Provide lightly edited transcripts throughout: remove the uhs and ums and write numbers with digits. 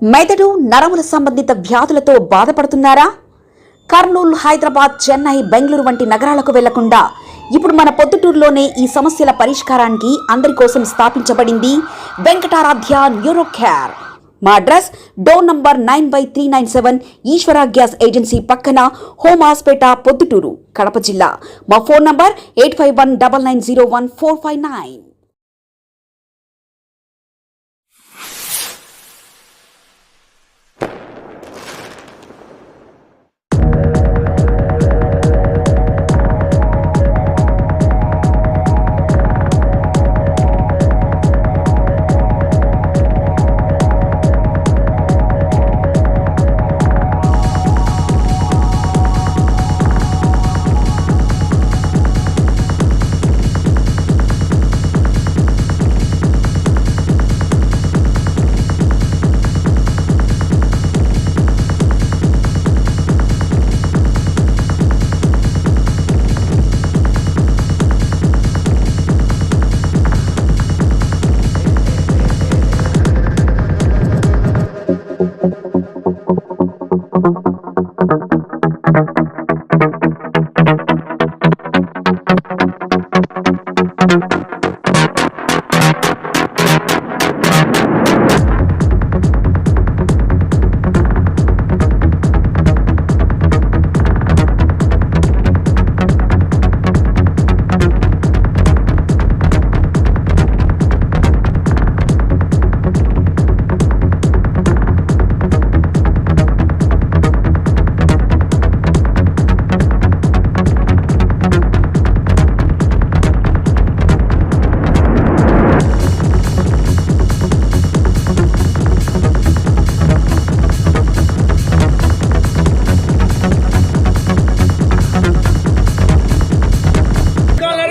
మెదడు నరముల సంబంధిత వ్యాధులతో బాధపడుతున్నారా? కర్నూలు, హైదరాబాద్, చెన్నై, బెంగళూరు వంటి నగరాలకు వెళ్లకుండా ఇప్పుడు మన పొద్దుటూరులోనే ఈ సమస్యల పరిష్కారానికి అందరి కోసం స్థాపించబడింది వెంకటారాధ్య న్యూరో కేర్. మా అడ్రస్ డోర్ నంబర్ 9/397 ఈశ్వర గ్యాస్ ఏజెన్సీ పక్కన, హోమాస్పేట, పొద్దుటూరు, కడప జిల్లా. మా ఫోన్ నంబర్ 8519901459.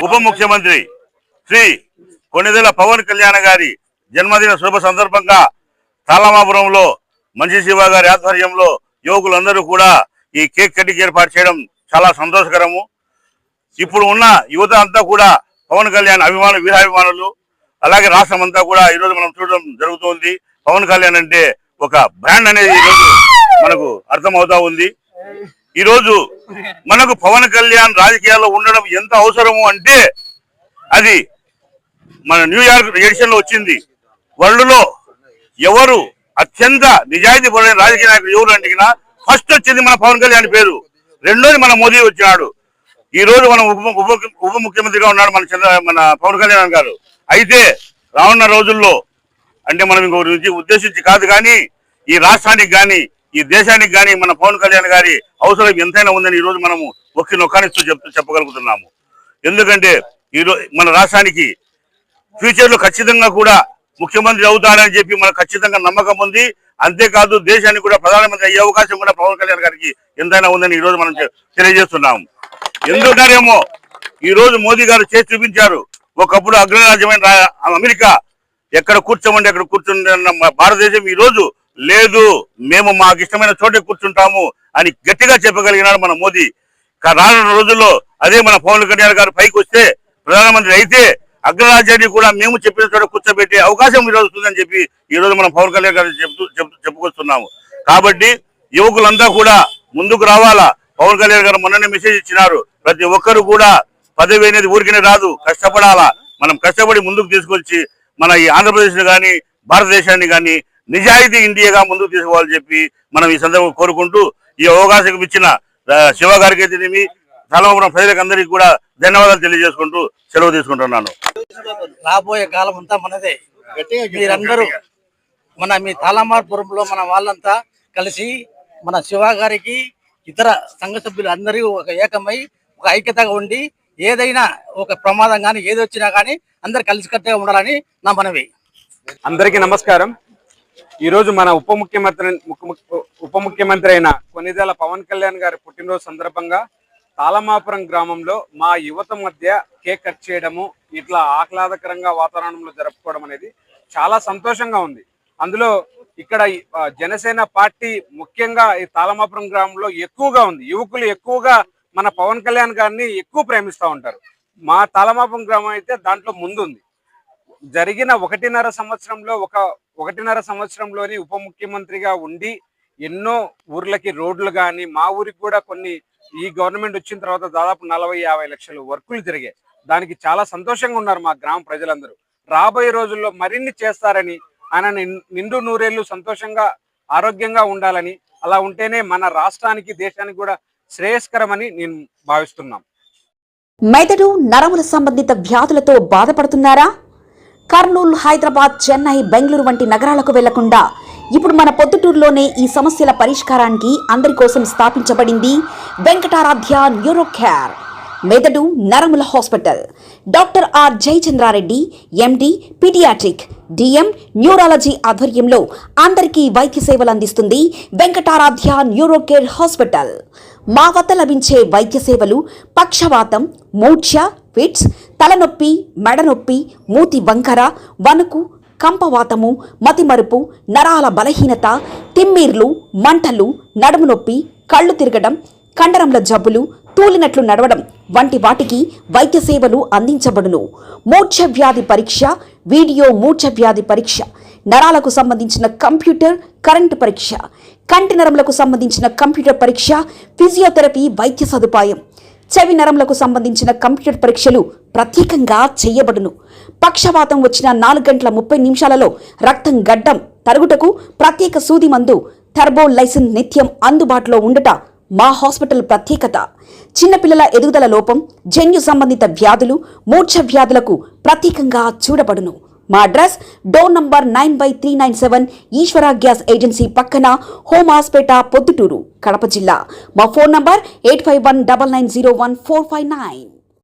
ఉప ముఖ్యమంత్రి శ్రీ కొణిదెల పవన్ కళ్యాణ్ గారి జన్మదిన శుభ సందర్భంగా తాళమాపురంలో మంచి శివ గారి ఆధ్వర్యంలో యువకులందరూ కూడా ఈ కేక్ కటింగ్ ఏర్పాటు చేయడం చాలా సంతోషకరము. ఇప్పుడు ఉన్న యువత అంతా కూడా పవన్ కళ్యాణ్ వీరాభిమానులు. అలాగే రాష్ట్రం అంతా కూడా ఈరోజు మనం చూడడం జరుగుతుంది. పవన్ కళ్యాణ్ అంటే ఒక బ్రాండ్ అనేది ఈరోజు మనకు అర్థమవుతా ఉంది. ఈరోజు మనకు పవన్ కళ్యాణ్ రాజకీయాల్లో ఉండడం ఎంత అవసరము అంటే అది మన న్యూయార్క్ ఎడిషన్ లో వచ్చింది. వరల్డ్లో ఎవరు అత్యంత నిజాయితీ పరులైన రాజకీయ నాయకులు ఎవరు అంటే ఫస్ట్ వచ్చింది మన పవన్ కళ్యాణ్ పేరు, రెండోది మన మోదీ వచ్చినాడు. ఈ రోజు మనం ఉప ముఖ్యమంత్రిగా ఉన్నాడు మన పవన్ కళ్యాణ్ గారు. అయితే రానున్న రోజుల్లో అంటే మనం ఇంకొకరి ఉద్దేశించి కాదు కానీ ఈ రాష్ట్రానికి కానీ ఈ దేశానికి కానీ మన పవన్ కళ్యాణ్ గారి అవసరం ఎంతైనా ఉందని ఈ రోజు మనము ఒక్కి నొక్కానిస్తూ చెప్పగలుగుతున్నాము. ఎందుకంటే ఈరోజు మన రాష్ట్రానికి ఫ్యూచర్ లో ఖచ్చితంగా కూడా ముఖ్యమంత్రి అవుతాడని చెప్పి మనకు ఖచ్చితంగా నమ్మకం ఉంది. అంతేకాదు దేశానికి కూడా ప్రధానమంత్రి అయ్యే అవకాశం కూడా పవన్ కళ్యాణ్ గారికి ఎంతైనా ఉందని ఈ రోజు మనం తెలియజేస్తున్నాము. ఎందుకంటేమో ఈ రోజు మోదీ గారు చేసి చూపించారు. ఒకప్పుడు అగ్రరాజ్యమైన అమెరికా ఎక్కడ కూర్చోమంటే అక్కడ కూర్చుంటున్న భారతదేశం ఈ రోజు లేదు, మేము మాకు ఇష్టమైన చోటే కూర్చుంటాము అని గట్టిగా చెప్పగలిగినాడు మన మోదీ. రానున్న రోజుల్లో అదే మన పవన్ కళ్యాణ్ గారు పైకి వస్తే ప్రధానమంత్రి అయితే అగ్రరాజ్యాన్ని కూడా మేము చెప్పిన చోట కూర్చోబెట్టే అవకాశం ఈరోజు వస్తుందని చెప్పి ఈ రోజు మనం పవన్ కళ్యాణ్ గారు చెప్పుకొస్తున్నాము. కాబట్టి యువకులంతా కూడా ముందుకు రావాలా. పవన్ కళ్యాణ్ గారు మొన్ననే మెసేజ్ ఇచ్చినారు, ప్రతి ఒక్కరు కూడా పదవి అనేది ఊరికనే రాదు, కష్టపడాలా. మనం కష్టపడి ముందుకు తీసుకొచ్చి మన ఈ ఆంధ్రప్రదేశ్ కానీ భారతదేశాన్ని కానీ నిజాయితీ ఇండియాగా ముందుకు తీసుకోవాలని చెప్పి మనం ఈ సందర్భంగా కోరుకుంటూ ఈ అవకాశం ఇచ్చిన శివ గారికి అయితేనేమి తాళమాపురం ప్రజలకు అందరికీ కూడా ధన్యవాదాలు తెలియజేసుకుంటూ సెలవు తీసుకుంటున్నాను. రాబోయే కాలం అంతా మనదే. మీరందరూ మీ తాళమాపురంలో మన వాళ్ళంతా కలిసి మన శివ గారికి ఇతర సంఘ సభ్యులు అందరూ ఒక ఏకమై ఒక ఐక్యతగా ఉండి ఏదైనా ఒక ప్రమాదం కానీ ఏది వచ్చినా కానీ అందరు కలిసికట్టుగా ఉండాలని నా మనవి. అందరికీ నమస్కారం. ఈరోజు మన ఉప ముఖ్యమంత్రి అయిన కొణిదెల పవన్ కళ్యాణ్ గారి పుట్టినరోజు సందర్భంగా తాళమాపురం గ్రామంలో మా యువత మధ్య కేక్ కట్ చేయడము, ఇట్లా ఆహ్లాదకరంగా వాతావరణంలో జరుపుకోవడం అనేది చాలా సంతోషంగా ఉంది. అందులో ఇక్కడ జనసేన పార్టీ ముఖ్యంగా ఈ తాళమాపురం గ్రామంలో ఎక్కువగా ఉంది. యువకులు ఎక్కువగా మన పవన్ కళ్యాణ్ గారిని ఎక్కువ ప్రేమిస్తూ ఉంటారు. మా తాళమాపురం గ్రామం అయితే దాంట్లో ముందుంది. జరిగిన 1.5 సంవత్సరంలో 1.5 సంవత్సరంలోని ఉప ముఖ్యమంత్రిగా ఉండి ఎన్నో ఊర్లకి రోడ్లు కానీ, మా ఊరికి కూడా కొన్ని ఈ గవర్నమెంట్ వచ్చిన తర్వాత దాదాపు 40-50 లక్షల వర్కులు జరిగాయి. దానికి చాలా సంతోషంగా ఉన్నారు మా గ్రామ ప్రజలందరూ. రాబోయే రోజుల్లో మరిన్ని చేస్తారని, ఆయన నిండు నూరేళ్లు సంతోషంగా ఆరోగ్యంగా ఉండాలని, అలా ఉంటేనే మన రాష్ట్రానికి దేశానికి కూడా శ్రేయస్కరమని నేను భావిస్తున్నాం. మెదడు నరముల సంబంధిత వ్యాధులతో బాధపడుతున్నారా? కర్నూలు, హైదరాబాద్, చెన్నై, బెంగళూరు వంటి నగరాలకు వెళ్లకుండా ఇప్పుడు మన పొద్దుటూరులోనే ఈ సమస్యల పరిష్కారానికి అందరి కోసం స్థాపించబడింది వెంకటారాధ్య న్యూరో కేర్ మెదడు నరముల hospital. Doctor R Jayachandra Reddy MD pediatric DM neurology ఆధ్వర్యంలో అందరికీ వైద్య సేవలు అందిస్తుంది వెంకటారాధ్య న్యూరో కేర్ హాస్పిటల్. మా వద్ద లభించే వైద్య సేవలు పక్షవాతం, మూర్ఛ, ఫిట్స్, తలనొప్పి, మెడనొప్పి, మూతి వంకర, వణుకు, కంపవాతము, మతిమరుపు, నరాల బలహీనత, తిమ్మిర్లు, మంటలు, నడుము నొప్పి, కళ్ళు తిరగడం, కండరంల జబ్బులు, తూలినట్లు నడవడం వంటి వాటికి వైద్య సేవలు అందించబడును. మూర్ఛ వ్యాధి పరీక్ష, వీడియో మూర్ఛ వ్యాధి పరీక్ష, నరాలకు సంబంధించిన కంప్యూటర్ కరెంటు పరీక్ష, కంటి నరములకు సంబంధించిన కంప్యూటర్ పరీక్ష, ఫిజియోథెరపీ వైద్య సదుపాయం, చెవి నరములకు సంబంధించిన కంప్యూటర్ పరీక్షలు ప్రత్యేకంగా చేయబడును. పక్షవాతం వచ్చిన 4 గంటల 30 నిమిషాలలో రక్తం గడ్డం తరుగుటకు ప్రత్యేక సూది మందు థర్బోలైసిన్ నిత్యం అందుబాటులో ఉండట మా హాస్పిటల్ ప్రత్యేకత. చిన్నపిల్లల ఎదుగుదల లోపం, జన్యు సంబంధిత వ్యాధులు, మూర్ఛ వ్యాధులకు ప్రత్యేకంగా చూడబడును. మా అడ్రస్ డోర్ నంబర్ 9/397 ఈశ్వర గ్యాస్ ఏజెన్సీ పక్కన, హోమాస్పేట, పొద్దుటూరు, కడప జిల్లా. మా ఫోన్ నంబర్ 8519901459.